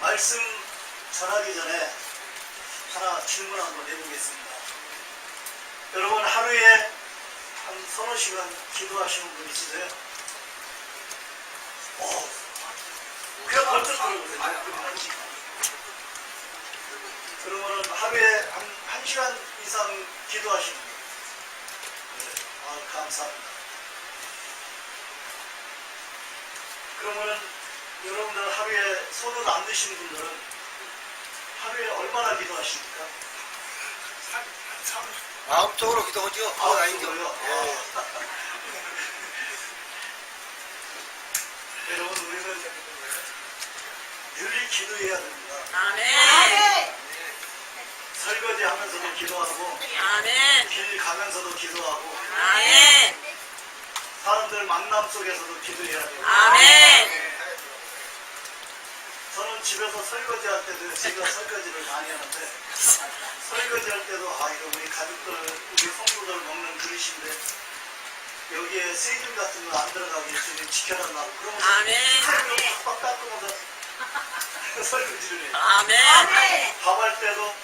말씀 전하기 전에 하나 질문 한번 해보겠습니다. 여러분 하루에 한 서너 시간 기도하시는 분 있으세요? 그냥 벌써 들어보세요. 그러면 하루에 한 시간 이상 기도하시는 분. 네. 감사합니다. 그러면 여러분들 하루에 손을 안 드시는 분들은 하루에 얼마나 기도하십니까? 마음적으로 기도하죠. 마음적으로요? 여러분 우리는 늘 기도해야 됩니다. 아멘. 설거지 하면서도 기도하고 아멘. 길 가면서도 기도하고 아멘. 사람들 만남 속에서도 기도해야 돼요. 아멘. 저는 집에서 설거지 할 때도 제가 설거지를 많이 하는데 설거지 할 때도 이거 우리 가족들 우리 성도들 먹는 그릇인데 여기에 세균 같은 거 안 들어가게 좀 지켜달라고 그러면서 아멘. 팍팍 닦으면서 설거지를 해요. 아멘. 밥할 때도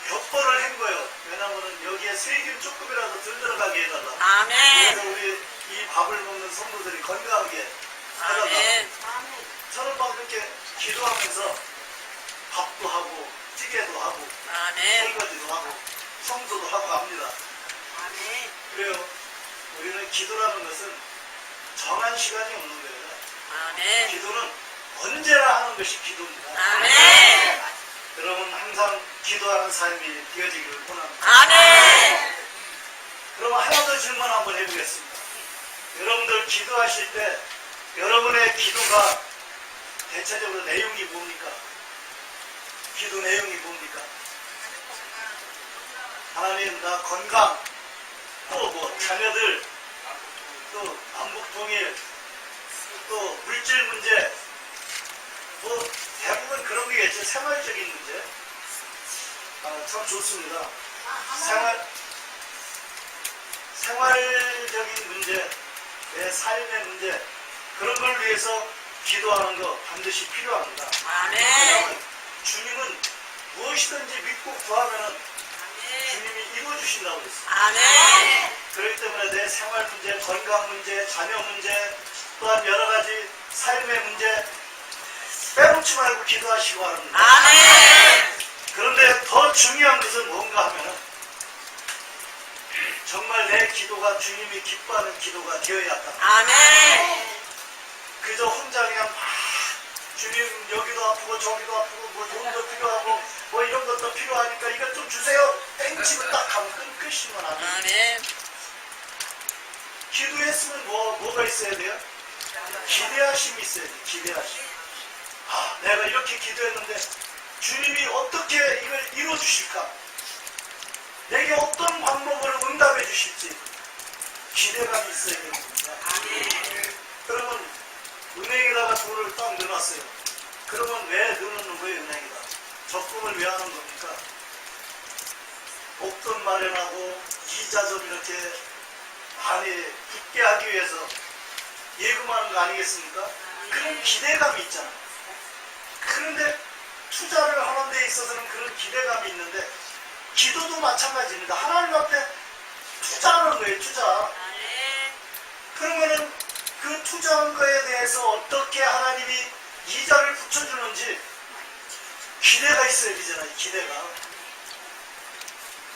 몇 번을 헹궈요. 왜냐면은 여기에 세균 조금이라도 덜 들어가게 해달라고. 아멘. 그래서 우리 이 밥을 먹는 성도들이 건강하게 해달라고. 아멘. 저는 막 이렇게 기도하면서 밥도 하고 찌개도 하고 아멘. 설거지도 하고 청소도 하고 합니다. 아멘. 그래요. 우리는 기도라는 것은 정한 시간이 없는 거예요. 아멘. 기도는 언제나 하는 것이 기도입니다. 아멘. 여러분 항상 기도하는 삶이 되어지기를 원합니다. 아멘. 그러면 하나 더 질문 한번 해보겠습니다. 여러분들 기도하실 때 여러분의 기도가 대체적으로 내용이 뭡니까? 기도 내용이 뭡니까? 하나님 나 건강, 또 뭐 자녀들, 또 남북통일, 또 물질 문제, 뭐 대부분 그런 게겠죠. 생활적인 문제. 참 좋습니다. 생활적인 문제, 내 삶의 문제, 그런 걸 위해서 기도하는 거 반드시 필요합니다. 아멘. 왜냐하면 주님은 무엇이든지 믿고 구하면 주님이 이루어주신다고 그랬어요. 아멘. 그렇기 때문에 내 생활 문제, 건강 문제, 자녀 문제, 또한 여러 가지 삶의 문제 빼놓지 말고 기도하시고 합니다. 아멘. 그런데 더 중요한 것은 뭔가 하면은 정말 내 기도가 주님이 기뻐하는 기도가 되어야 한다. 아멘. 그저 혼자 그냥 막 주님 여기도 아프고 저기도 아프고 뭐 돈도 필요하고 뭐 이런 것도 필요하니까 이것 좀 주세요. 땡치고 딱 하면 끝이면 안 돼요. 아멘. 기도했으면 뭐가 있어야 돼요? 기대하심이 있어야 돼요. 기대하심. 내가 이렇게 기도했는데 주님이 어떻게 이걸 이루어주실까? 내게 어떤 방법으로 응답해 주실지 기대감이 있어야 됩니다. 그러면 은행에다가 돈을 딱 넣어놨어요. 그러면 왜 넣어놓는 거예요, 은행에다? 적금을 왜 하는 겁니까? 목돈 마련하고 이자 좀 이렇게 많이 붙게 하기 위해서 예금하는 거 아니겠습니까? 그런 기대감이 있잖아요. 그런데 투자를 하는 데 있어서는 그런 기대감이 있는데 기도도 마찬가지입니다. 하나님 앞에 투자하는 거예요, 투자. 그러면은 그 투자한 거에 대해서 어떻게 하나님이 이자를 붙여주는지 기대가 있어야 되잖아요, 기대가.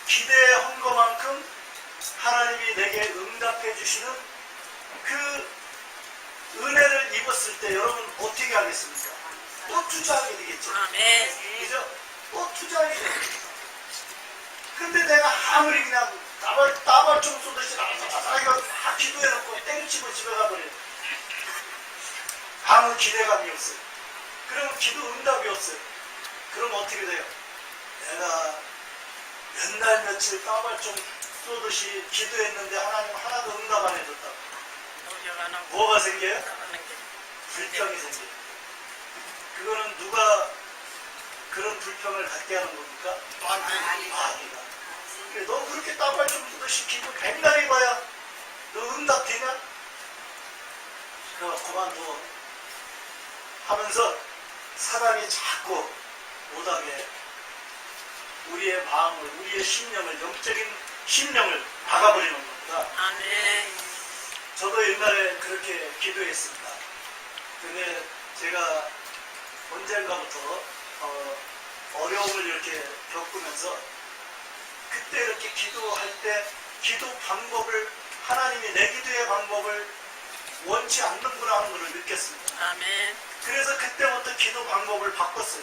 기대한 것만큼 하나님이 내게 응답해 주시는 그 은혜를 입었을 때 여러분 어떻게 하겠습니까? 또 투자하게 되겠죠. 아멘. 그죠? 또 투자하게 되겠죠. 근데 내가 아무리 그냥 따발총 쏘듯이 이거 다 기도해놓고 땡치고 집에 가버려요. 아무 기대감이 없어요. 그러면 기도 응답이 없어요. 그럼 어떻게 돼요? 내가 몇 날 며칠 따발총 쏘듯이 기도했는데 하나님 하나도 응답 안 해줬다고. 뭐가 생겨요? 불평이 생겨요. 그거는 누가 그런 불평을 갖게 하는 겁니까? 마귀가. 그래, 너 그렇게 따발총 쏘듯이 기도 백날 해봐야 너 응답 되냐? 그럼 그만둬 하면서 사단이 자꾸 못하게 우리의 마음을, 우리의 심령을, 영적인 심령을 박아버리는 겁니다. 아멘. 저도 옛날에 그렇게 기도했습니다. 근데 제가 언젠가부터 어려움을 이렇게 겪으면서 그때 이렇게 기도할 때 기도 방법을, 하나님이 내 기도의 방법을 원치 않는구나 하는 것을 느꼈습니다. 아멘. 그래서 그때부터 기도 방법을 바꿨어요.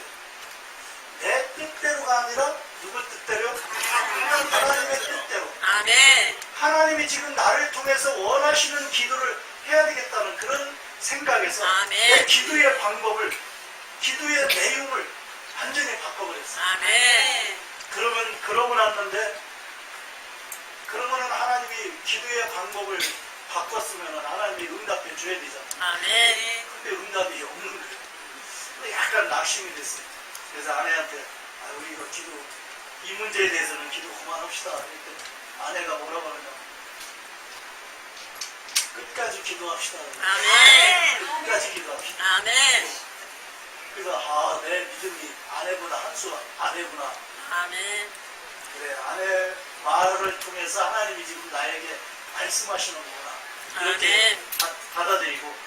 내 뜻대로가 아니라 누구 뜻대로? 하나님의 뜻대로. 아멘. 하나님이 지금 나를 통해서 원하시는 기도를 해야 되겠다는 그런 생각에서 아멘. 내 기도의 방법을, 기도의 내용을 완전히 바꿔버렸어요. 아멘. 그러고 났는데, 그러면은 하나님이 기도의 방법을 바꿨으면 하나님이 응답해 줘야 되잖아요. 아멘. 근데 응답이 없는 거예요. 약간 낙심이 됐어요. 그래서 아내한테, 우리 이거 기도, 이 문제에 대해서는 기도 그만합시다. 그랬더니 아내가 뭐라고 하느냐. 끝까지 기도합시다. 아멘. 끝까지 기도합시다. 아멘. 그래서 내 믿음이 아내보다 한 수 아내구나. 아멘. 그래, 아내 말을 통해서 하나님이 지금 나에게 말씀하시는 거구나. 이렇게 받아들이고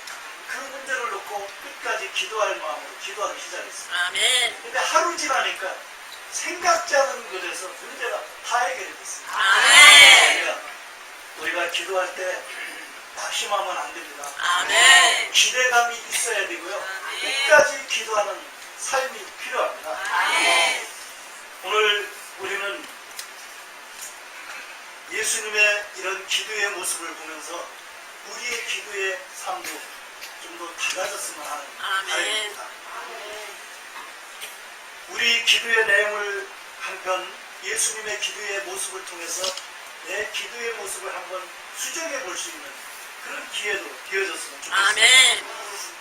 그 문제를 놓고 끝까지 기도할 마음으로 기도하기 시작했어요. 아멘. 근데 하루 지나니까 생각지 않은 것에서 문제가 다 해결이 됐어요. 아멘. 우리가 기도할 때 낙심하면 안 됩니다. 아멘. 기대감이 있어야 되고요. 아멘. 끝까지 기도하는 삶이 필요합니다. 아멘. 오늘 우리는 예수님의 이런 기도의 모습을 보면서 우리의 기도의 삶도 좀 더 달라졌으면 하는 아멘. 바람입니다. 우리 기도의 내용을 한편 예수님의 기도의 모습을 통해서 내 기도의 모습을 한번 수정해 볼 수 있는 그런 기회도 되어졌으면 좋겠습니다. 아멘.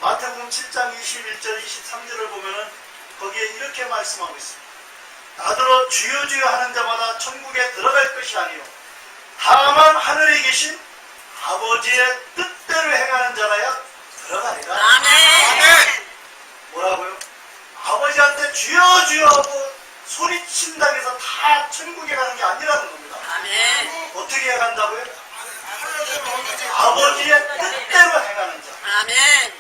마태복음 7장 21절 23절을 보면은 거기에 이렇게 말씀하고 있습니다. 나더러 주여 주여 하는 자마다 천국에 들어갈 것이 아니요 다만 하늘에 계신 아버지의 뜻대로 행하는 자라야 들어가리라. 아멘. 뭐라고요? 아버지한테 주여 주여 하고 소리친다고 해서 다 천국에 가는 게 아니라는 겁니다. 아멘. 어떻게 간다고요? 아버지의 뜻대로 행하는 자. 아멘.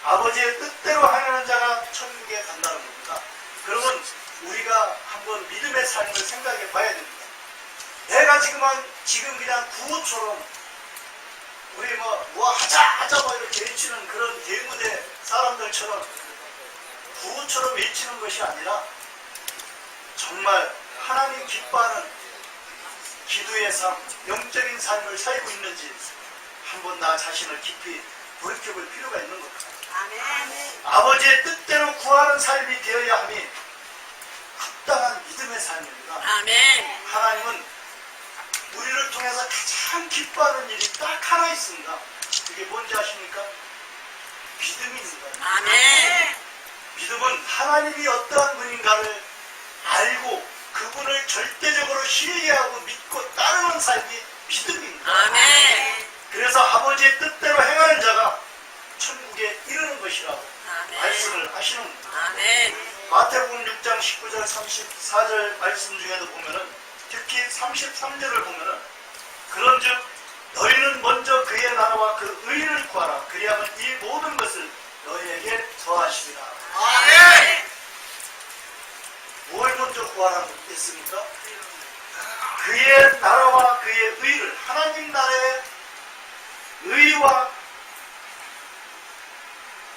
아버지의 뜻대로 행하는 자가 천국에 간다는 겁니다. 그러면 우리가 한번 믿음의 삶을 생각해 봐야 됩니다. 내가 지금 그냥 구호처럼 우리 뭐 하자 뭐 이렇게 외치는 그런 대무대 사람들처럼 구호처럼 외치는 것이 아니라 정말 하나님 기뻐하는 기도의 삶, 영적인 삶을 살고 있는지 한번 나 자신을 깊이 돌이켜볼 필요가 있는 겁니다. 아멘. 아버지의 뜻대로 구하는 삶이 되어야 함이 합당한 믿음의 삶입니다. 아멘. 하나님은 우리를 통해서 가장 기뻐하는 일이 딱 하나 있습니다. 그게 뭔지 아십니까? 믿음입니다. 아멘. 믿음은 하나님이 어떠한 분인가를 알고 그분을 절대적으로 신뢰하고 믿고 따르는 삶이 믿음입니다. 아멘. 그래서 아버지의 뜻대로 행하는 자가 천국에 이르는 것이라고 아멘. 말씀을 하시는 겁니다. 아멘. 마태복음 6장 19절 34절 말씀 중에도 보면은 특히 33절을 보면은 그런즉 너희는 먼저 그의 나라와 그 의를 구하라. 그리하면 이 모든 것을 너희에게 더하시리라. 아멘. 뭘 먼저 구하라고 했습니까? 그의 나라와 그의 의를, 하나님 나라의 의와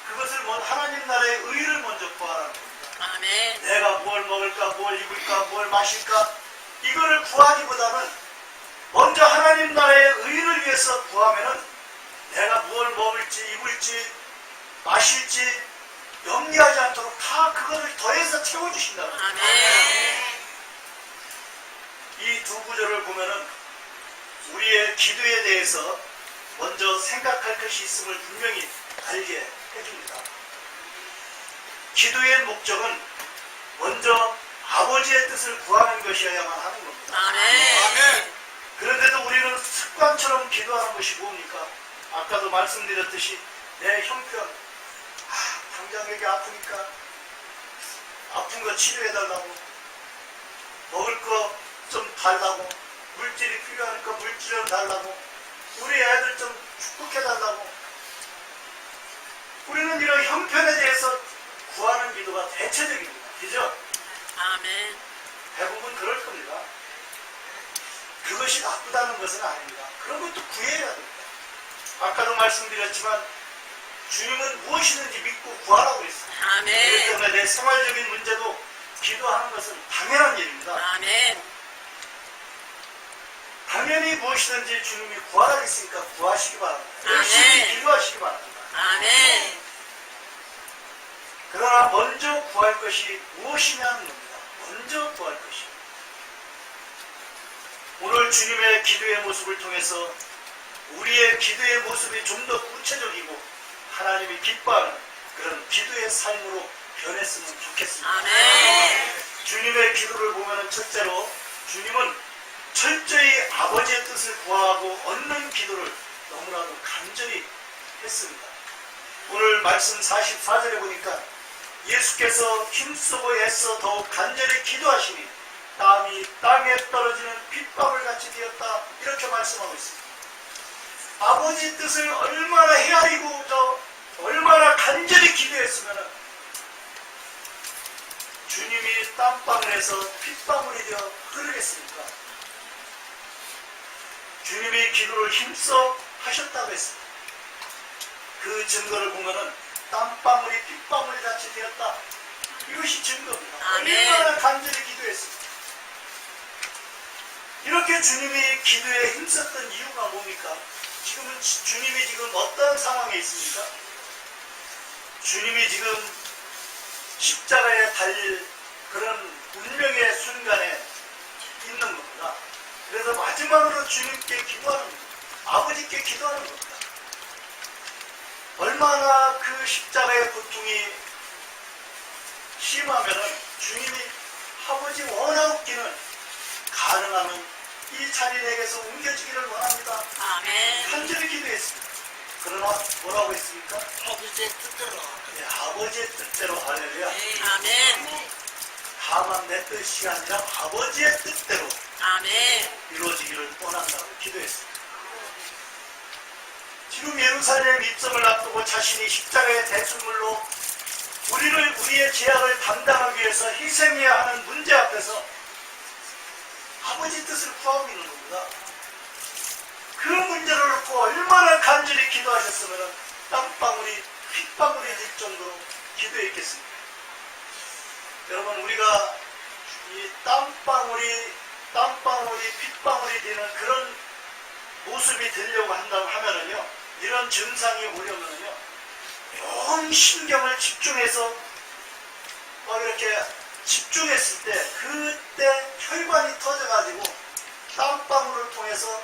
그것을 하나님 나라의 의를 먼저 구하라는 겁니다. 아멘. 내가 뭘 먹을까, 뭘 입을까, 뭘 마실까 이거를 구하기보다는 먼저 하나님 나라의 의를 위해서 구하면은 내가 뭘 먹을지 입을지 마실지 염려하지 않도록 다 그거를 더해서 채워주신다는 겁니다. 아멘. 이 두 구절을 보면은 우리의 기도에 대해서 먼저 생각할 것이 있음을 분명히 알게 해줍니다. 기도의 목적은 먼저 아버지의 뜻을 구하는 것이어야만 하는 겁니다. 아멘. 그런데도 우리는 습관처럼 기도하는 것이 뭡니까? 아까도 말씀드렸듯이 내 형편, 당장 여기 아프니까 아픈 거 치료해달라고, 먹을 거 좀 달라고, 물질이 필요하니까 물질을 달라고, 우리 애들 좀 축복해달라고. 우리는 이런 형편에 대해서 구하는 기도가 대체적입니다. 그죠? 아멘. 대부분 그럴 겁니다. 그것이 나쁘다는 것은 아닙니다. 그런 것도 구해야 됩니다. 아까도 말씀드렸지만 주님은 무엇이든지 믿고 구하라고 했어요. 그렇기 아멘. 때문에 내 생활적인 문제도 기도하는 것은 당연한 일입니다. 아멘. 당연히 무엇이든지 주님이 구하라 했으니까 구하시기 바랍니다. 아멘. 열심히 기도하시기 바랍니다. 아멘. 그러나 먼저 구할 것이 무엇이냐는 겁니다. 먼저 구할 것이. 오늘 주님의 기도의 모습을 통해서 우리의 기도의 모습이 좀 더 구체적이고 하나님이 기뻐하는 그런 기도의 삶으로 변했으면 좋겠습니다. 아멘. 주님의 기도를 보면 첫째로 주님은 철저히 아버지의 뜻을 구하고 얻는 기도를 너무나도 간절히 했습니다. 오늘 말씀 44절에 보니까 예수께서 힘쓰고 애써 더욱 간절히 기도하시니 땀이 땅에 떨어지는 빗방울 같이 되었다, 이렇게 말씀하고 있습니다. 아버지 뜻을 얼마나 헤아리고 얼마나 간절히 기도했으면 주님이 땀방울에서 빗방울이 되어 흐르겠습니까? 주님이 기도를 힘써 하셨다고 했습니다. 그 증거를 보면은 땀방울이 빗방울 같이 되었다, 이것이 증거입니다. 아멘. 얼마나 간절히 기도했습니다. 이렇게 주님이 기도에 힘썼던 이유가 뭡니까? 지금은 주님이 지금 어떤 상황에 있습니까? 주님이 지금 십자가에 달릴 그런 운명의 순간에 있는 겁니다. 그래서 마지막으로 주님께 기도하는 겁니다. 아버지께 기도하는 겁니다. 얼마나 그 십자가의 고통이 심하면은 주님이 아버지 원하옵기는 가능하면 이 자리에게서 옮겨지기를 원합니다. 아멘. 간절히 기도했습니다. 그러나 뭐라고 했습니까? 아버지의 뜻대로. 네, 아버지의 뜻대로. 할렐루야. 아멘. 다만 내 뜻이 아니라 아버지의 뜻대로 아멘. 이루어지기를 원한다고 기도했습니다. 지금 예루살렘 입성을 앞두고 자신이 십자가의 대순물로 우리의 죄악을 담당하기 위해서 희생해야 하는 문제 앞에서 아버지 뜻을 구하고 있는 겁니다. 그 문제를 놓고 얼마나 간절히 기도하셨으면 땀방울이 핏방울이 될 정도로 기도했겠습니까? 여러분, 우리가 이 땀방울이 핏방울이 되는 그런 모습이 되려고 한다고 하면은요, 이런 증상이 오려면은요, 영 신경을 집중해서 막 이렇게 집중했을 때 그때 혈관이 터져가지고 땀방울을 통해서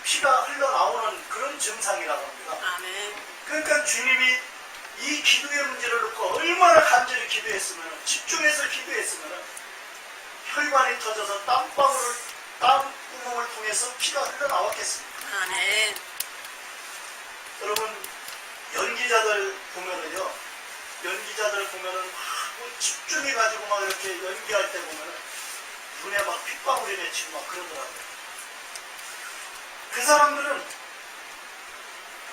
피가 흘러나오는 그런 증상이라고 합니다. 아멘. 그러니까 주님이 이 기도의 문제를 놓고 얼마나 간절히 기도했으면, 집중해서 기도했으면 혈관이 터져서 땀구멍을 통해서 피가 흘러나왔겠습니다. 아멘. 여러분, 연기자들 보면은 막 집중해가지고 막 이렇게 연기할 때 보면은 눈에 막 핏방울이 맺히고 막 그러더라고요. 그 사람들은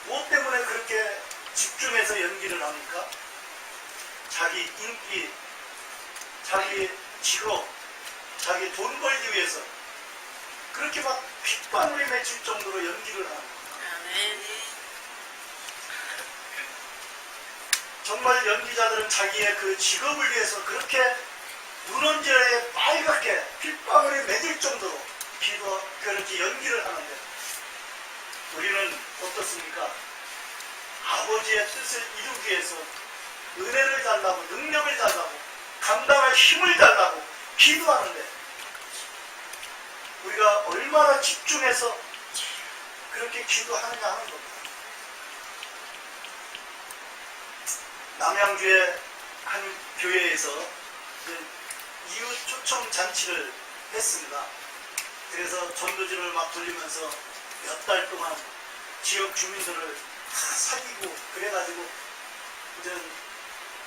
무엇 때문에 그렇게 집중해서 연기를 합니까? 자기 인기, 자기 직업, 자기 돈 벌기 위해서 그렇게 막 핏방울이 맺힐 정도로 연기를 하는 거예요. 아멘. 정말 연기자들은 자기의 그 직업을 위해서 그렇게 눈원지에 빨갛게 핏방울이 맺을 정도로 그렇게 연기를 하는데, 우리는 어떻습니까? 아버지의 뜻을 이루기 위해서 은혜를 달라고, 능력을 달라고, 감당할 힘을 달라고 기도하는데 우리가 얼마나 집중해서 그렇게 기도하느냐 하는 겁니다. 남양주의 한 교회에서 이웃 초청 잔치를 했습니다. 그래서 전도지를 막 돌리면서 몇 달 동안 지역 주민들을 다 사귀고 그래가지고 이제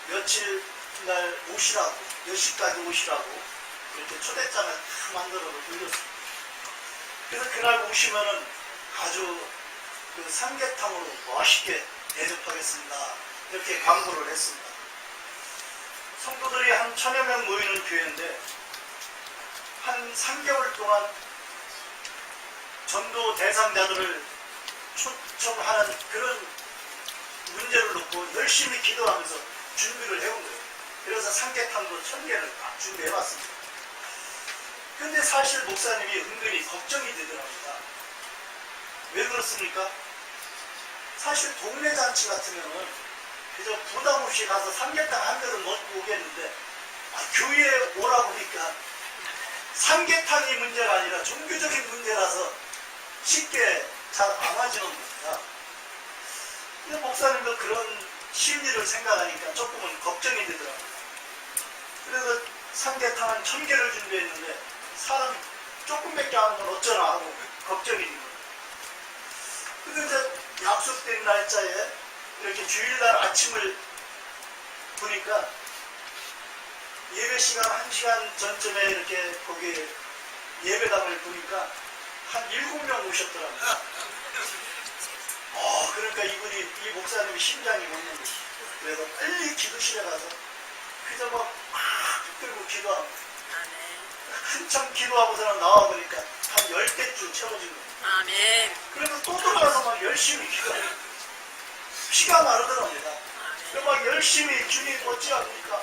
며칠 그날 오시라고, 몇 시까지 오시라고 이렇게 초대장을 다 만들어서 돌렸습니다. 그래서 그날 오시면은 아주 그 삼계탕으로 맛있게 대접하겠습니다. 이렇게 광고를 했습니다. 성도들이 한 1000여 명 모이는 교회인데 한 3개월 동안 전도 대상자들을 초청하는 그런 문제를 놓고 열심히 기도하면서 준비를 해온 거예요. 그래서 삼계탕도 1000개를 딱 준비해봤습니다. 근데 사실 목사님이 은근히 걱정이 되더랍니다. 왜 그렇습니까? 사실 동네 잔치 같으면은 그저 부담 없이 가서 삼계탕 한 그릇 먹고 오겠는데 교회에 오라고 하니까 삼계탕이 문제가 아니라 종교적인 문제라서 쉽게 잘 안 와지는 겁니다. 근데 목사님도 그런 심리를 생각하니까 조금은 걱정이 되더라고요. 그래서 삼계탕 한 1000개를 준비했는데 사람 조금밖에 안 오면 어쩌나 하고 걱정이 된 거예요. 근데 이제 약속된 날짜에 이렇게 주일날 아침을 보니까 예배 시간 1시간 전쯤에 이렇게 거기 예배당을 보니까 한 7명 오셨더라고요. 그러니까 이 목사님이 심장이 멎는 거죠. 그래서 빨리 기도실에 가서 그저 막 붙들고 기도하고 한참 기도하고서는 나와보니까 한 10대쯤 채워진 거예요. 아멘. 그래서 또 들어가서 막 열심히 기도해요. 피가 마르더랍니다. 막 열심히 주님 어찌합니까?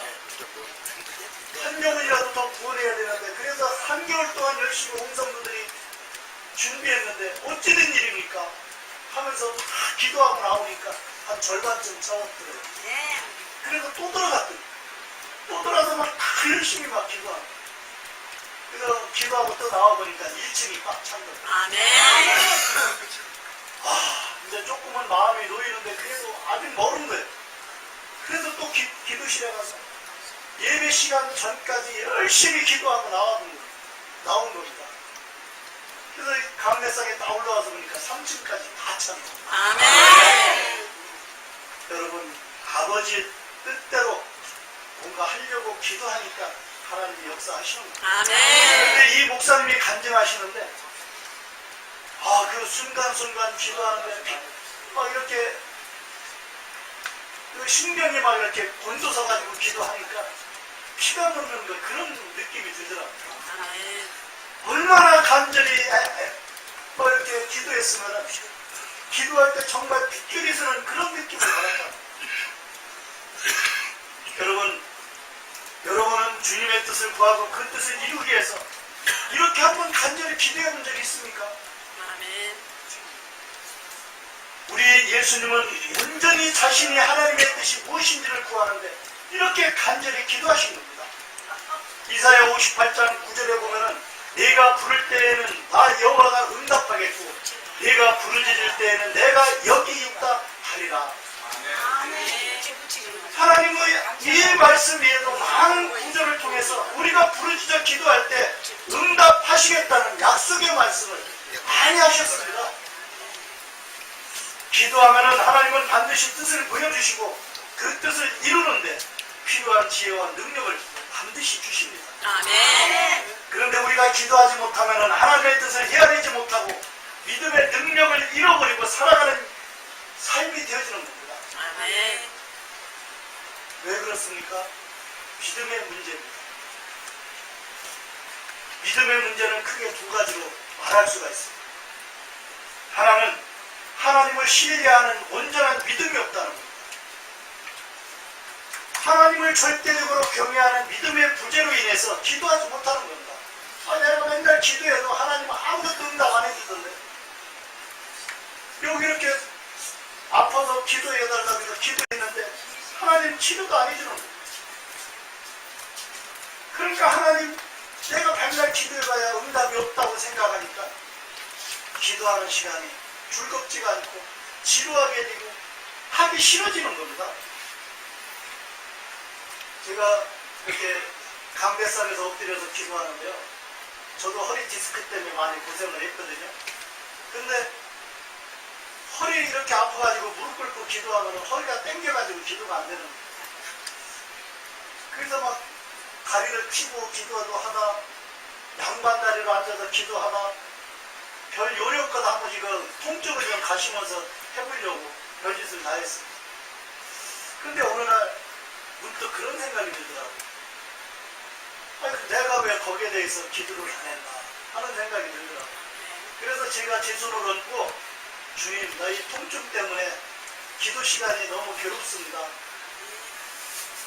한 명이라도 더 구원해야 되는데 그래서 3개월 동안 열심히 홍성도들이 준비했는데 어찌된 일입니까? 하면서 다 기도하고 나오니까 한 절반쯤 채웠더래요. 그래서 또 들어갔더니 또 들어가서 막 열심히 막 기도하고 그래서 기도하고 또 나와보니까 1층이 꽉 찬 거예요. 아멘. 이제 조금은 마음이 놓이는데 그래도 아직 멀은 거예요. 그래서 또 기도실에 가서 예배 시간 전까지 열심히 기도하고 나온 겁니다. 그래서 강대상에 딱 올라와서 보니까 3층까지 다 찬 거예요. 아멘. 여러분 아버지 뜻대로 뭔가 하려고 기도하니까 하나님이 역사하시는 거예요. 아멘. 그런데 이 목사님이 간증하시는데 그 순간순간 기도하는데 막 이렇게 그 신경이 막 이렇게 곤두서가지고 기도하니까 피가 흐르는 거 그런 느낌이 들더라고요. 아멘. 얼마나 간절히 뭐 이렇게 기도했으면 기도할 때 정말 핏줄이 서는 그런 느낌을 받았다. 여러분은 주님의 뜻을 구하고 그 뜻을 이루기 위해서 이렇게 한번 간절히 기도해 본 적이 있습니까? 아멘. 우리 예수님은 온전히 자신이 하나님의 뜻이 무엇인지를 구하는데 이렇게 간절히 기도하신 겁니다. 이사야 58장 9절에 보면은 내가 부를 때에는 나 여호와가 응답하겠고 내가 부르짖을 때에는 내가 여기 있다 하리라. 하나님의 이 말씀 위에도 많은 구절을 통해서 우리가 부르짖어 기도할 때 응답하시겠다는 약속의 말씀을 많이 하셨습니다. 기도하면은 하나님은 반드시 뜻을 보여주시고 그 뜻을 이루는데 필요한 지혜와 능력을 반드시 주십니다. 아멘. 그런데 우리가 기도하지 못하면은 하나님의 뜻을 헤아리지 못하고 믿음의 능력을 잃어버리고 살아가는 삶이 되어지는 겁니다. 아멘. 왜 그렇습니까? 믿음의 문제입니다. 믿음의 문제는 크게 두 가지로 말할 수가 있습니다. 하나는 하나님을 신뢰하는 온전한 믿음이 없다는 겁니다. 하나님을 절대적으로 경외하는 믿음의 부재로 인해서 기도하지 못하는 겁니다. 내가 맨날 기도해도 하나님은 아무것도 응답 안 해주던데 여기 이렇게 아파서 기도해달라고 해서 기도했는데 하나님 치료도 안 해주는 거예요. 그러니까 하나님 내가 맨날 기도해봐야 응답이 없다고 생각하니까 기도하는 시간이 즐겁지가 않고 지루하게 되고 하기 싫어지는 겁니다. 제가 이렇게 강뱃산에서 엎드려서 기도하는데요. 저도 허리 디스크 때문에 많이 고생을 했거든요. 근데 허리 이렇게 아파가지고 무릎 꿇고 기도하면 허리가 땡겨가지고 기도가 안 되는 거예요. 그래서 막 다리를 펴고 기도도 하다, 양반 다리로 앉아서 기도하다, 별 요령껏 한번 이거 통증을 좀 가시면서 해보려고 별짓을 다 했어요. 근데 어느 날 문득 그런 생각이 들더라고요. 아니, 내가 왜 거기에 대해서 기도를 안 했나 하는 생각이 들더라고요. 그래서 제가 제 손을 얹고, 주님, 나 이 통증 때문에 기도 시간이 너무 괴롭습니다.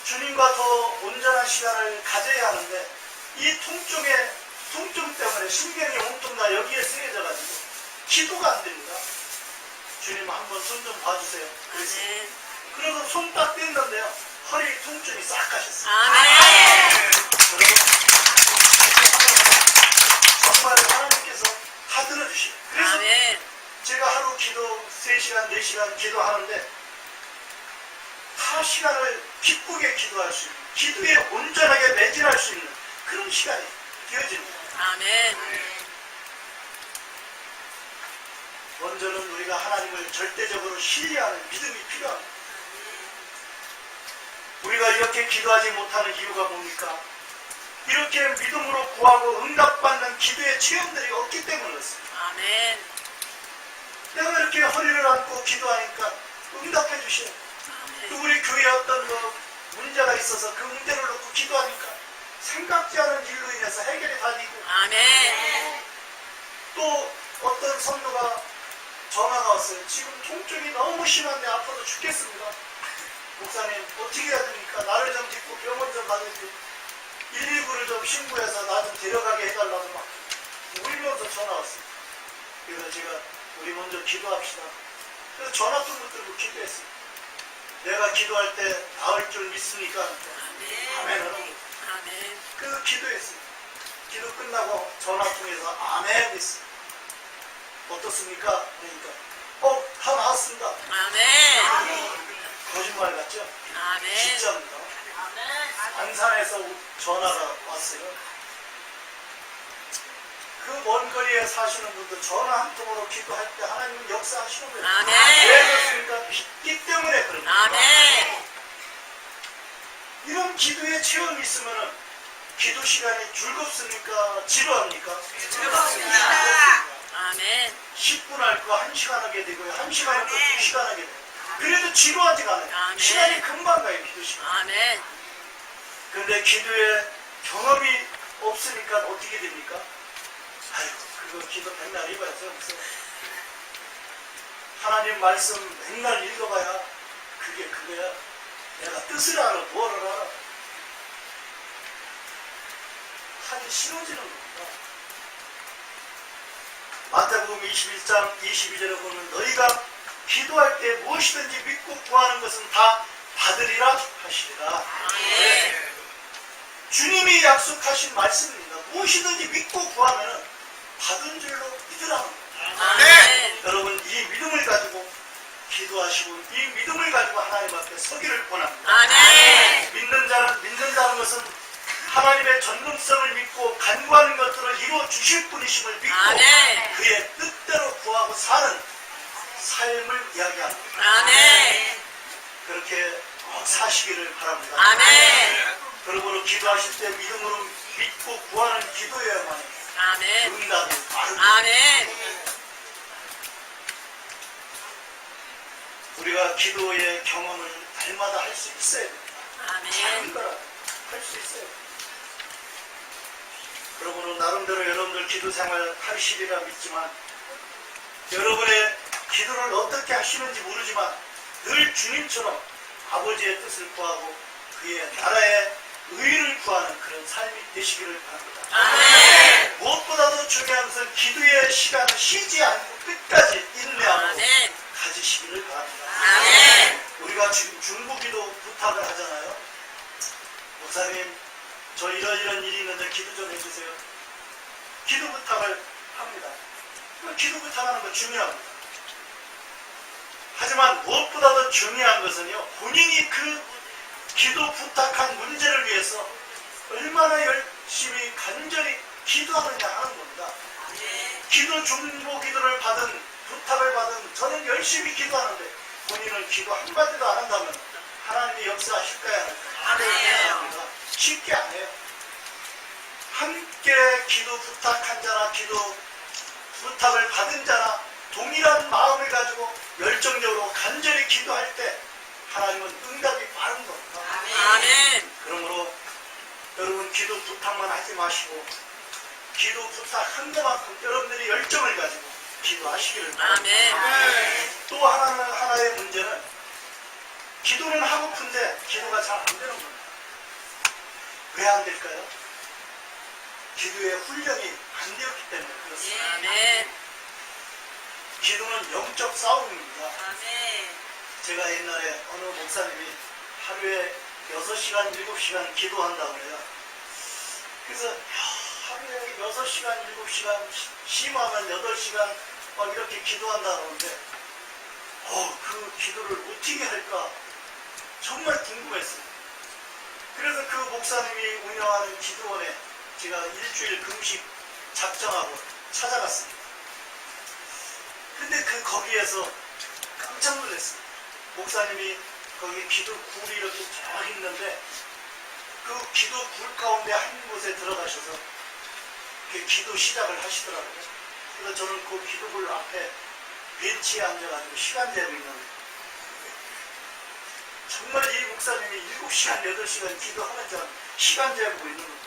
주님과 더 온전한 시간을 가져야 하는데 이 통증 때문에 신경이 온통 다 여기에 쓰여져가지고 기도가 안 됩니다. 주님 한번 손 좀 봐주세요. 그랬어요. 아멘. 그래서 손 딱 뗐는데요, 허리 통증이 싹 가셨어요. 아멘. 여러분, 정말 하나님께서 다 들어주시고, 그래서 아멘. 제가 하루 기도 3시간, 4시간 기도하는데 다 시간을 기쁘게 기도할 수 있는, 기도에 온전하게 매진할 수 있는 그런 시간이 되어집니다. 아멘. 먼저는 우리가 하나님을 절대적으로 신뢰하는 믿음이 필요합니다. 우리가 이렇게 기도하지 못하는 이유가 뭡니까? 이렇게 믿음으로 구하고 응답받는 기도의 체험들이 없기 때문에 그렇습니다. 아멘. 내가 이렇게 허리를 안고 기도하니까 응답해 주시는, 또 우리 교회에 어떤 문제가 있어서 그 문제를 놓고 기도하니까 생각지 않은 일로 인해서 해결이 다 되고, 아멘. 또 어떤 성도가 전화가 왔어요. 지금 통증이 너무 심한데 아파서 죽겠습니다. 목사님 어떻게 해야 됩니까? 나를 좀 딛고 병원 좀 가는지 119를 좀 신고해서 나 좀 데려가게 해달라고 막 울면서 전화 왔어요. 그래서 제가 우리 먼저 기도합시다. 그래서 전화도 못 들고 기도했어요. 내가 기도할 때 나을 줄 믿습니까? 아멘 하는 거예요. 아멘. 그래서 기도했어요. 기도 끝나고 전화 통해서 아멘 했어요. 어떻습니까? 그러니까 다 나았습니다. 아멘. 거짓말 같죠? 아멘. 진짜입니다. 안산에서 전화가 왔어요. 그 먼 거리에 사시는 분들 전화 한 통으로 기도할 때 하나님은 역사하시는 거예요. 아멘. 왜 그렇습니까? 믿기 때문에 그런 거예요. 아멘. 이런 기도의 체험이 있으면 기도 시간이 즐겁습니까? 지루합니까? 즐겁습니다. 아멘. 10분 할 거 1시간 하게 되고요. 1시간 할 거 2시간 하게 돼요. 그래도 지루하지가 않아요. 아멘. 시간이 금방 가요, 기도 시간. 아멘. 근데 기도에 경험이 없으니까 어떻게 됩니까? 아이고, 그거 기도 맨날 읽어야죠. 무슨 하나님 말씀 맨날 읽어봐야 그게 그거야. 내가 뜻을 알아, 뭐를 알아. 하기 싫어지는 겁니다. 마태복음 21장 22절에 보면 너희가 기도할 때 무엇이든지 믿고 구하는 것은 다 받으리라 하시리라. 아멘. 주님이 약속하신 말씀입니다. 무엇이든지 믿고 구하면 받은 줄로 믿으라는 겁니다. 아멘. 여러분 이 믿음을 가지고 기도하시고 이 믿음을 가지고 하나님 앞에 서기를 권합니다. 아멘. 믿는다는 것은 하나님의 전능성을 믿고 간구하는 것들을 이루어 주실 분이심을 믿고 아멘. 그의 뜻대로 구하고 사는 삶을 이야기합니다. 아멘. 그렇게 꼭 사시기를 바랍니다. 아멘. 그러므로 기도하실 때 믿음으로 믿고 구하는 기도여야만 아멘. 응답이 빠르다. 아멘. 우리가 기도의 경험을 날마다 할 수 있어야 됩니다. 작은 아멘. 거라 할 수 있어요. 그러므로 나름대로 여러분들 기도 생활 하시리라 믿지만 여러분의 기도를 어떻게 하시는지 모르지만 늘 주님처럼 아버지의 뜻을 구하고 그의 나라의 의를 구하는 그런 삶이 되시기를 바랍니다. 아멘. 무엇보다도 중요한 것은 기도의 시간을 쉬지 않고 끝까지 인내하고 아멘. 가지시기를 바랍니다. 아멘. 우리가 지금 중보기도 부탁을 하잖아요. 목사님, 저 이런 일이 있는데 기도 좀 해주세요. 기도 부탁을 합니다. 기도 부탁하는 거 중요합니다. 하지만 무엇보다도 중요한 것은요, 본인이 그 기도 부탁한 문제를 위해서 얼마나 열심히 간절히 기도하느냐 하는 겁니다. 기도 중보 기도를 받은, 부탁을 받은 저는 열심히 기도하는데 본인은 기도 한마디도 안 한다면 하나님이 역사하실까요? 아멘. 합니다. 쉽게 안 해요. 함께 기도 부탁한 자나 기도 부탁을 받은 자나 동일한 마음을 가지고 열정적으로 간절히 기도할 때 하나님은 응답이 빠른 겁니다. 아멘. 그러므로 여러분 기도 부탁만 하지 마시고 기도 부탁한 것만큼 여러분들이 열정을 가지고 기도하시기를 바랍니다. 아멘. 또 하나의 문제는 기도는 하고픈데 기도가 잘 안 되는 겁니다. 왜 안 될까요? 기도의 훈련이 안 되었기 때문에 그렇습니다. 아멘. 기도는 영적 싸움입니다. 아멘. 제가 옛날에 어느 목사님이 하루에 6시간, 7시간 기도한다고 그래요. 그래서 하루에 6시간, 7시간, 심하면 8시간 막 이렇게 기도한다고 그러는데 그 기도를 어떻게 할까 정말 궁금했어요. 그래서 그 목사님이 운영하는 기도원에 제가 일주일 금식 작정하고 찾아갔습니다. 근데 거기에서 깜짝 놀랐어요. 목사님이 거기 기도 굴이 이렇게 쫙 있는데 그 기도 굴 가운데 한 곳에 들어가셔서 기도 시작을 하시더라고요. 그래서 저는 그 기도 굴 앞에 벤치에 앉아가지고 시간 재고 있는 거예요. 정말 이 목사님이 7시간, 8시간 기도하는 줄 시간 재고 있는 거예요.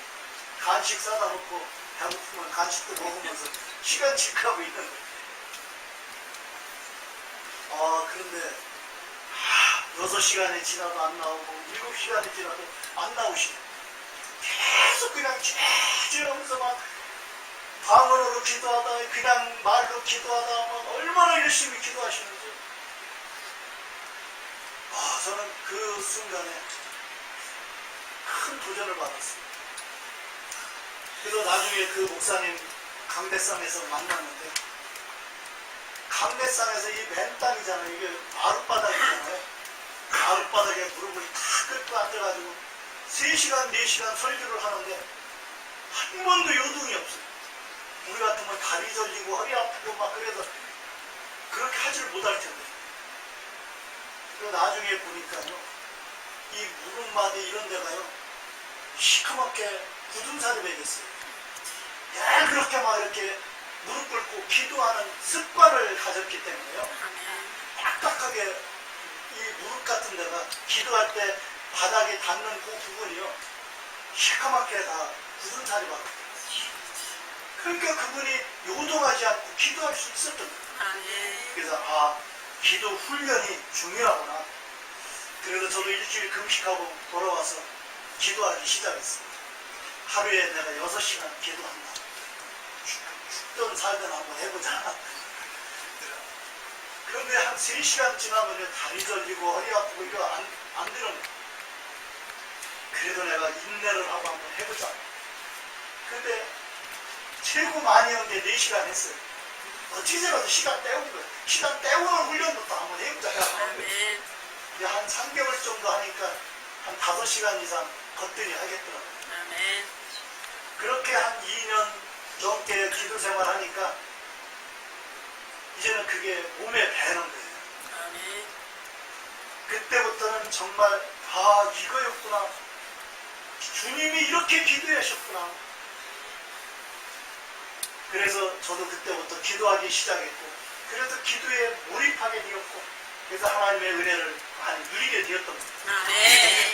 간식 싸다 놓고 배고프면 간식도 먹으면서 시간 체크하고 있는 거예요. 그런데 6시간이 지나도 안 나오고 7시간이 지나도 안 나오시네. 계속 그냥 쥐어주면서 막 방언으로 기도하다 그냥 말로 기도하다 막 얼마나 열심히 기도하시는지 저는 그 순간에 큰 도전을 받았습니다. 그래서 나중에 그 목사님 강대상에서 만났는데 강대상에서 이 맨 땅이잖아요. 이게 마룻바닥이잖아요. 마룻바닥에 무릎을 다 꿇고 앉아가지고 3시간, 4시간 설교를 하는데 한 번도 요동이 없어요. 우리 같으면 다리 절리고 허리 아프고 막 그래서 그렇게 하지를 못할 텐데. 그리고 나중에 보니까요. 이 무릎마디 이런 데가요. 시커멓게 굳은살이 배겼어요. 그렇게 막 이렇게 무릎 꿇고 기도하는 습관을 가졌기 때문에요. 딱딱하게 이 무릎 같은 데가 기도할 때 바닥에 닿는 그 부분이요. 시커멓게 다 굳은 살이 박혀요. 그러니까 그분이 요동하지 않고 기도할 수 있었던 거예요. 그래서 기도 훈련이 중요하구나. 그래서 저도 일주일 금식하고 돌아와서 기도하기 시작했습니다. 하루에 내가 6시간 기도한다. 죽든 살든 한번 해보자. 그런데 한 3시간 지나면 다리 절리고 허리 아프고 이거 안 되는 거야. 그래도 내가 인내를 하고 한번 해보자. 근데 최고 많이 한 게 4시간 했어요. 어찌해서라도 시간 때운 거야. 시간 때우는 훈련도 또 한번 해보자. 이제 한 3개월 정도 하니까 한 5시간 이상 거뜬히 하겠더라고요. 그렇게 한 2년 넘게 기도 생활 하니까 이제는 그게 몸에 배는 거예요. 그때부터는 정말 이거였구나. 주님이 이렇게 기도하셨구나. 그래서 저도 그때부터 기도하기 시작했고 그래서 기도에 몰입하게 되었고 그래서 하나님의 은혜를 많이 누리게 되었던 겁니다.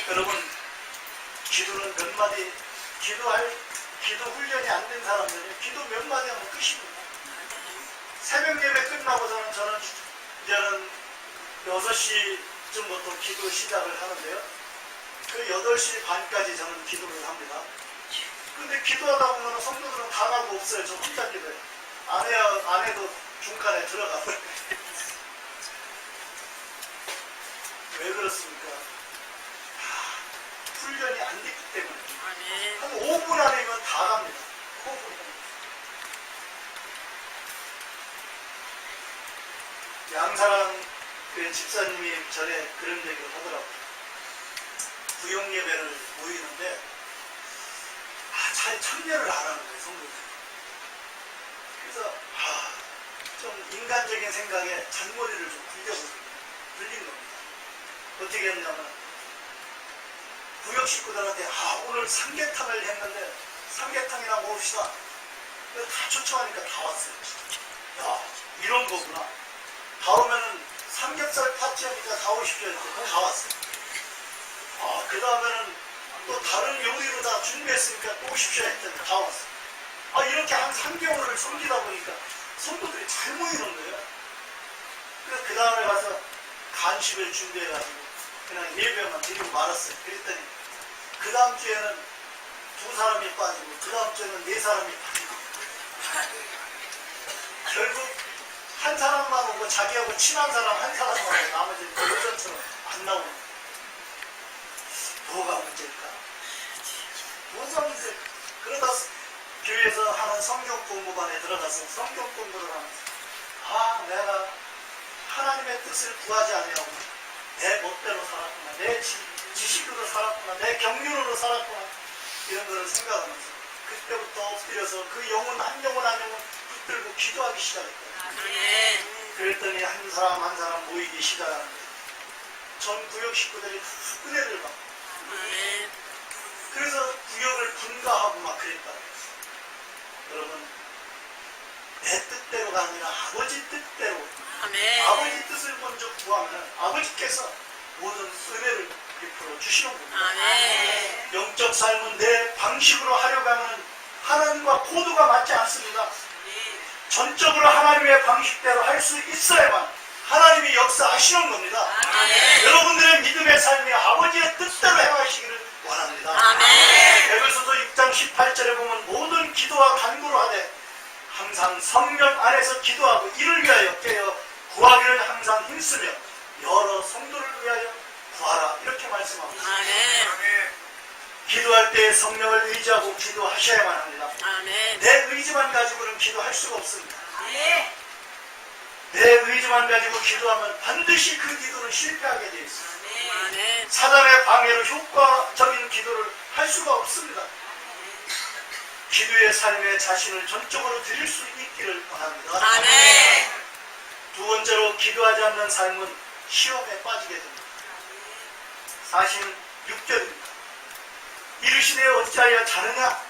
여러분 기도는 몇 마디 기도 훈련이 안 된 사람들은 기도 몇 마디 하면 끝입니다. 새벽 예배 끝나고서는 저는 이제는 6시쯤부터 기도 시작을 하는데요. 그 8시 반까지 저는 기도를 합니다. 근데 기도하다 보면 성도들은 다 가고 없어요. 저 혼자 기도해요. 아내도 중간에 들어가고. 왜 그렇습니까? 훈련이 안 됐기 때문에. 한 5분 안에면 다 갑니다. 5분 안에. 양사랑 그 집사님이 전에 그런 얘기를 하더라고요. 구역 예배를 모이는데 잘 참여를 안 하는 거예요, 성도들. 그래서 좀 인간적인 생각에 잔머리를 좀 굴린 겁니다. 어떻게 했냐면 구역 식구들한테 오늘 삼계탕을 했는데 삼계탕이나 먹읍시다. 그래서 다 초청하니까 다 왔어요. 야, 이런 거구나. 다음에는 삼겹살 파티하니까 다 오십시오 했더니 다 왔어요. 그 다음에는 또 다른 요리로 다 준비했으니까 또 오십시오 했더니 다 왔어요. 이렇게 한 3개월을 섬기다 보니까 성도들이 잘 모이는 거예요. 그래서 그 다음에 가서 간식을 준비해가지고 그냥 예배만 드리고 말았어요. 그랬더니 그 다음 주에는 2사람이 빠지고 그 다음 주에는 4사람이 빠지고 결국 한 사람만 오고 자기하고 친한 사람 한 사람만 오고 나머지는 예전처럼 안 나오는 거예요. 뭐가 문제일까? 뭐가 문제일까? 그러다 교회에서 하는 성경 공부반에 들어가서 성경 공부를 하면서 내가 하나님의 뜻을 구하지 아니하고 내 멋대로 살았구나, 내 지식으로 살았구나, 내 경륜으로 살았구나, 이런 거를 생각하면서 그때부터 엎드려서 그 영혼 한 영혼 한 영혼 붙들고 기도하기 시작했거든요. 그랬더니 한 사람 한 사람 모이기 시작하는 거예요. 전 구역 식구들이 은혜를 받고 그래서 구역을 분가하고 막 그랬다. 여러분, 내 뜻대로가 아니라 아버지 뜻대로 아버지 뜻을 먼저 구하면 아버지께서 모든 은혜를 베풀어 주시는 겁니다. 영적 삶은 내 방식으로 하려고 하면 하나님과 코드가 맞지 않습니다. 전적으로 하나님의 방식대로 할 수 있어야만 하나님이 역사하시는 겁니다. 여러분들의 믿음의 삶이 아버지의 뜻대로 행하시기를 원합니다. 에베소서 6장 18절에 보면 모든 기도와 간구로 하되 항상 성령 안에서 기도하고 이를 위하여 깨어 구하기를 항상 힘쓰며 여러 성도를 위하여 구하라, 이렇게 말씀합니다. 기도할 때 성령을 의지하고 기도하셔야만 합니다. 내 의지만 가지고는 기도할 수가 없습니다. 내 의지만 가지고 기도하면 반드시 그 기도는 실패하게 되어 있습니다. 사단의 방해로 효과적인 기도를 할 수가 없습니다. 기도의 삶에 자신을 전적으로 드릴 수 있기를 바랍니다. 두 번째로, 기도하지 않는 삶은 시험에 빠지게 됩니다. 46절입니다. 이르시되 어찌하여 자느냐?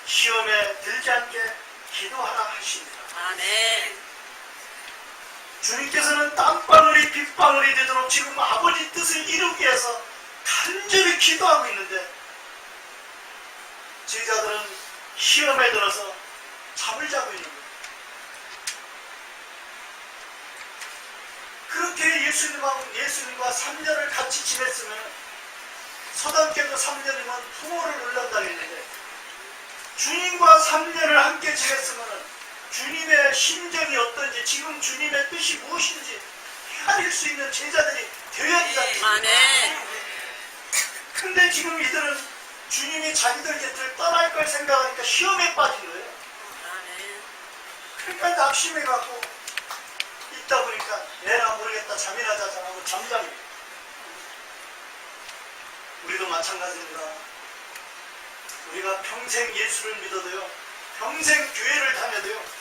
시험에 들지 않게 기도하라 하십니다. 주님께서는 땀방울이 빗방울이 되도록 지금 아버지 뜻을 이루기 위해서 간절히 기도하고 있는데 제자들은 시험에 들어서 잠을 자고 있는 거예요. 그렇게 예수님과 3년을 같이 지냈으면 서당께도 3년이면 부모를 올렸다 했는데 주님과 3년을 함께 지냈으면 주님의 심정이 어떤지, 지금 주님의 뜻이 무엇인지 헤아릴 수 있는 제자들이 되어야 되지 않습니까? 근데 지금 이들은 주님이 자기들 곁을 떠날 걸 생각하니까 시험에 빠진 거예요. 그러니까 낙심해갖고 있다 보니까 내나 모르겠다, 잠이나 자자 하고 잠잠해요. 우리도 마찬가지입니다. 우리가 평생 예수를 믿어도요, 평생 교회를 다녀도요,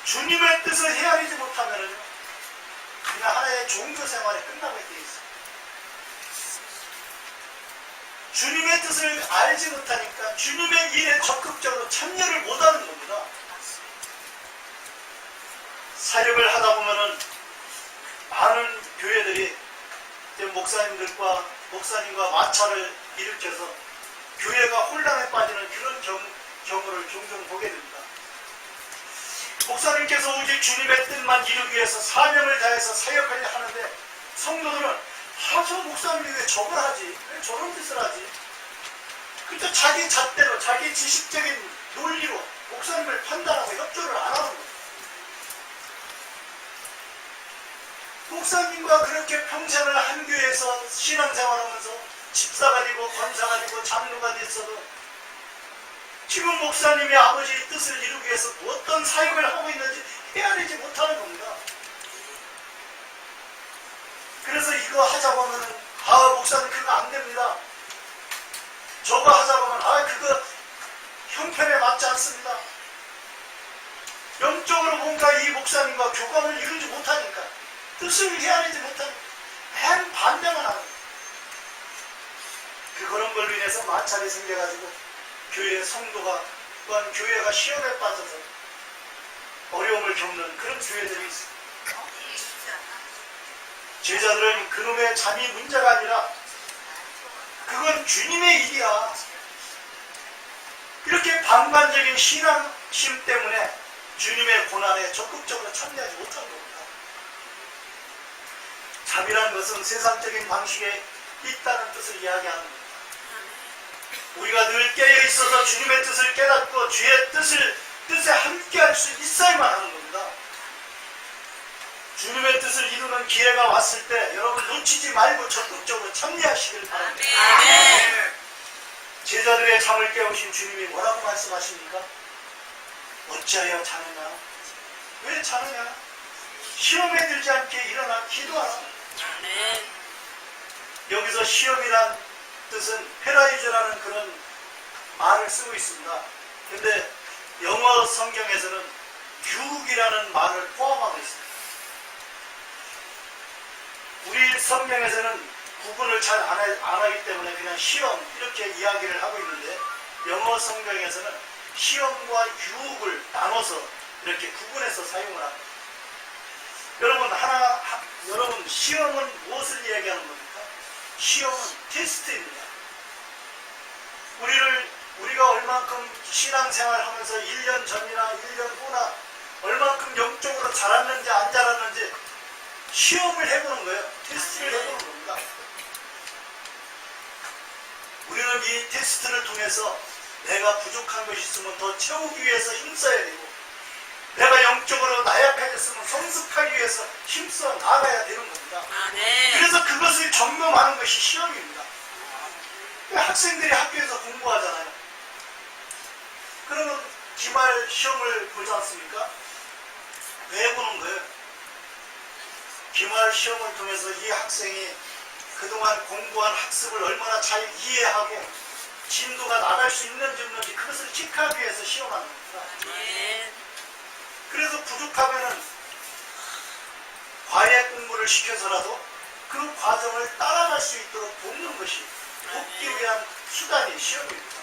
주님의 뜻을 헤아리지 못하면은요, 그냥 하나의 종교 생활에 끝나게 되어 있어요. 주님의 뜻을 알지 못하니까 주님의 일에 적극적으로 참여를 못하는 겁니다. 사역을 하다 보면은 많은 교회들이 목사님과 마찰을 일으켜서 교회가 혼란에 빠지는 그런 경우를 종종 보게 됩니다. 목사님께서 오직 주님의 뜻만 이루기 위해서 사명을 다해서 사역하려 하는데 성도들은 저 목사님이 왜 저걸 하지? 왜 저런 짓을 하지? 그저 자기 잣대로, 자기 지식적인 논리로 목사님을 판단하고 협조를 안 하는 거예요. 목사님과 그렇게 평생을 한 교회에서 신앙생활하면서 집사가 되고 권사가 되고 장로가 됐어도 지금 목사님이 아버지의 뜻을 이루기 위해서 어떤 사역을 하고 있는지 헤아리지 못하는 겁니다. 그래서 이거 하자고 하면은 목사님 그거 안 됩니다. 저거 하자고 하면 그거 형편에 맞지 않습니다. 영적으로 뭔가 이 목사님과 교감을 이루지 못하니까, 뜻을 헤아리지 못하니까 맨 반대만 하는 거예요. 그런 걸 인해서 마찰이 생겨가지고 교회 성도가 또한 교회가 시험에 빠져서 어려움을 겪는 그런 교회들이 있습니다. 제자들은 그놈의 잠이 문제가 아니라 그건 주님의 일이야. 이렇게 방관적인 신앙심 때문에 주님의 고난에 적극적으로 참여하지 못한 겁니다. 잠이라는 것은 세상적인 방식에 있다는 뜻을 이야기하는 겁니다. 우리가 늘 깨어 있어서 주님의 뜻을 깨닫고 주의 뜻에 함께할 수 있어야만 하는 겁니다. 주님의 뜻을 이루는 기회가 왔을 때 여러분 놓치지 말고 적극적으로 참여하시길 바랍니다. 제자들의 잠을 깨우신 주님이 뭐라고 말씀하십니까? 어찌하여 자느냐? 왜 자느냐? 시험에 들지 않게 일어나 기도하라. 여기서 시험이란 뜻은 페라이즈라는 그런 말을 쓰고 있습니다. 근데 영어 성경에서는 유혹이라는 말을 포함하고 있습니다. 우리 성경에서는 구분을 잘 안 하기 때문에 그냥 시험 이렇게 이야기를 하고 있는데 영어 성경에서는 시험과 유혹을 나눠서 이렇게 구분해서 사용을 합니다. 여러분 시험은 무엇을 이야기하는 겁니까? 시험은 테스트입니다. 우리가 얼만큼 신앙생활 하면서 1년 전이나 1년 후나 얼만큼 영적으로 자랐는지 안 자랐는지 시험을 해보는 거예요. 테스트를 해보는 겁니다. 우리는 이 테스트를 통해서 내가 부족한 것이 있으면 더 채우기 위해서 힘써야 되고 내가 영적으로 나약해졌으면 성숙하기 위해서 힘써 나가야 되는 겁니다. 그래서 그것을 점검하는 것이 시험입니다. 학생들이 학교에서 공부하잖아요. 그러면 기말 시험을 보지 않습니까? 왜 보는 거예요? 기말 시험을 통해서 이 학생이 그동안 공부한 학습을 얼마나 잘 이해하고 진도가 나갈 수 있는지 없는지 그것을 체크하기 위해서 시험하는 겁니다. 그래서 부족하면은 과외 공부를 시켜서라도 그 과정을 따라갈 수 있도록 돕는 것이 돕기 위한 수단이 시험입니다.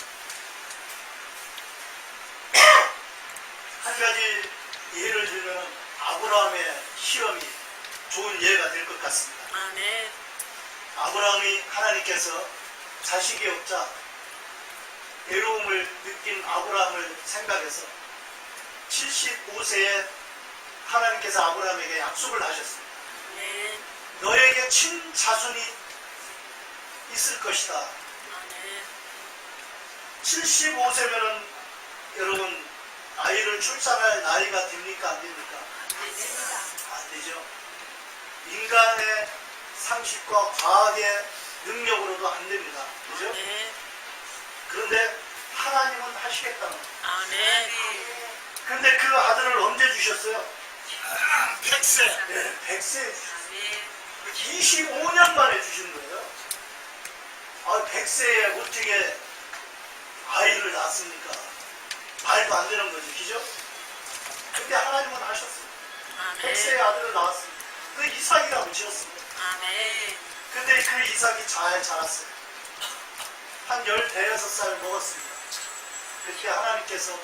한 가지 예를 들면 아브라함의 시험이 좋은 예가 될 것 같습니다. 아브라함이 하나님께서 자식이 없자 외로움을 느낀 아브라함을 생각해서 75세에 하나님께서 아브라함에게 약속을 하셨습니다. 너에게 친자손이 있을 것이다. 75세면은 여러분 아이를 출산할 나이가 됩니까? 안 됩니까? 안 되죠. 인간의 상식과 과학의 능력으로도 안 됩니다. 그죠? 그런데 하나님은 하시겠다는 거예요. 그런데 그 아들을 언제 주셨어요? 100세. 네, 100세에 주셨어요. 25년 만에 주신 거예요. 100세에 어떻게 아이를 낳습니까? 말도 안 되는 거죠. 그죠? 근데 하나님은 하셨어요. 100세의 아들을 낳았습니다. 그 이삭이라고 지었습니다. 근데 그 이삭이 잘 자랐어요. 한 16살 먹었습니다. 그때 하나님께서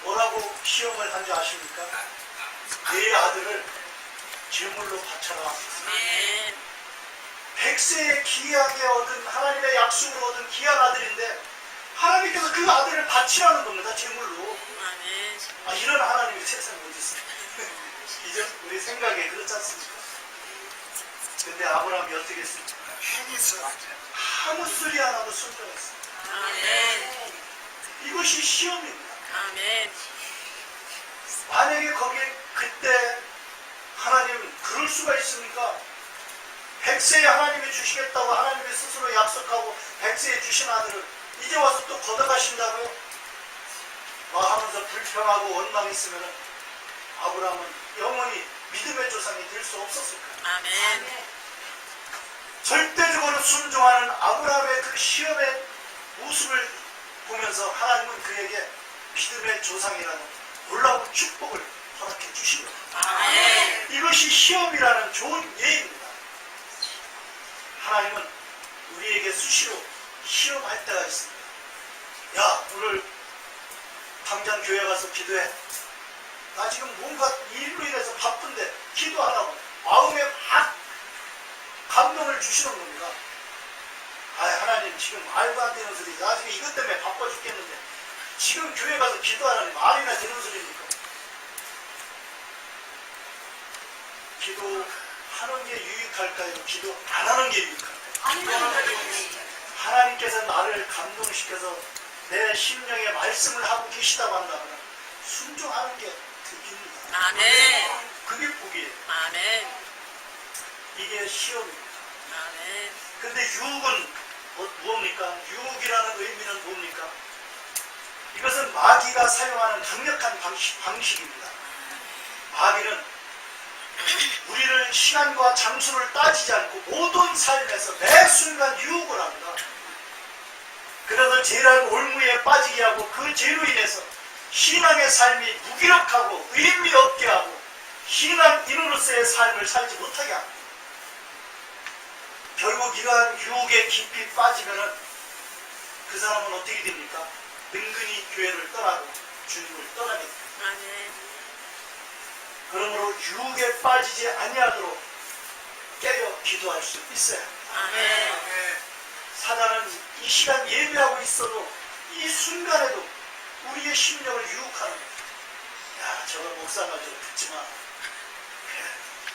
뭐라고 시험을 한 줄 아십니까? 내 아들을 제물로 바쳐라. 100세에 귀하게 얻은 하나님의 약속으로 얻은 귀한 아들인데 하나님께서 그 아들을 바치라는 겁니다. 제물로. 이런 하나님이 세상에 어디 있어요? 이제 우리 생각에 그렇지 않습니까? 근데 아브라함이 어떻게 했습니까? 아무 소리 안 하고 순종했습니다. 이것이 시험입니다. 만약에 거기에 그때 하나님 그럴 수가 있습니까? 100세에 하나님이 주시겠다고 하나님이 스스로 약속하고 100세에 주신 아들을 이제 와서 또 걷어가신다고요? 하면서 불평하고 원망했으면 아브라함은 영원히 믿음의 조상이 될 수 없었을 거예요. 절대적으로 순종하는 아브라함의 그 시험의 모습을 보면서 하나님은 그에게 믿음의 조상이라는 놀라운 축복을 허락해 주신 겁니다. 이것이 시험이라는 좋은 예입니다. 하나님은 우리에게 수시로 시험할 때가 있습니다. 야, 오늘 당장 교회 가서 기도해. 나 지금 뭔가 일로 인해서 바쁜데 기도하라고 마음에 막 감동을 주시는 겁니다. 아, 하나님 지금 말도 안 되는 소리. 나 지금 이것 때문에 바빠 죽겠는데 지금 교회 가서 기도하라니 말이나 되는 소리입니까? 기도하는 게 유익할까요? 기도 안 하는 게 유익할까요? 하나님께서 나를 감동시켜서 내 심령에 말씀을 하고 계시다고 한다면 순종하는 게 득입니다. 아멘. 그게 복이에요. 아멘. 이게 시험입니다. 아멘. 근데 유혹은 무엇입니까? 유혹이라는 의미는 뭡니까? 이것은 마귀가 사용하는 강력한 방식입니다. 마귀는 우리를 시간과 장소를 따지지 않고 모든 삶에서 매 순간 유혹을 합니다. 그래서 죄란 올무에 빠지게 하고 그 죄로 인해서 신앙의 삶이 무기력하고 의미 없게 하고 신앙인으로서의 삶을 살지 못하게 합니다. 결국 이러한 유혹에 깊이 빠지면은 그 사람은 어떻게 됩니까? 은근히 교회를 떠나고 주님을 떠나게 됩니다. 아멘. 그러므로 유혹에 빠지지 아니하도록 깨려 기도할 수 있어야 합니다. 아멘. 사단은 이 시간 예배하고 있어도 이 순간에도 우리의 심령을 유혹하는 거예요. 야, 저거 목사가 좀 듣지마.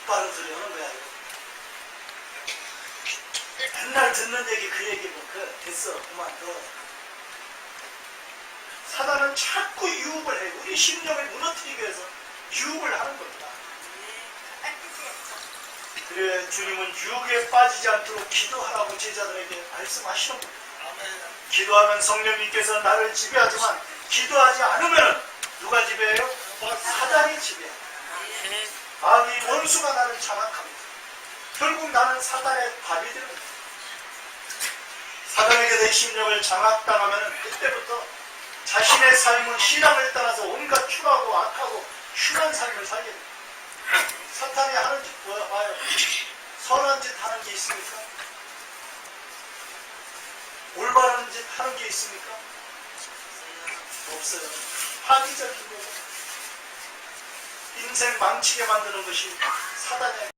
빠른 소리 하는 거야. 이거. 맨날 듣는 얘기 그 얘기 뭐 됐어. 그만둬. 사단은 자꾸 유혹을 해요. 우리 심령을 무너뜨리기 위해서 유혹을 하는 겁니다. 그래 주님은 유혹에 빠지지 않도록 기도하라고 제자들에게 말씀하시는 겁니다. 기도하면 성령님께서 나를 지배하지만 기도하지 않으면 누가 지배해요? 사단이 지배해요. 아멘. 마귀 원수가 나를 장악합니다. 결국 나는 사단의 밥이 되는 겁니다. 사단에게 내 심령을 장악당하면 그때부터 자신의 삶은 신앙을 떠나서 온갖 추하고 악하고 흉한 삶을 살게 됩니다. 사탄이 하는 짓 봐요. 선한 짓 하는 게 있습니까? 올바른 짓 하는 게 있습니까? 없어요. 파기적인 거죠. 인생 망치게 만드는 것이 사단의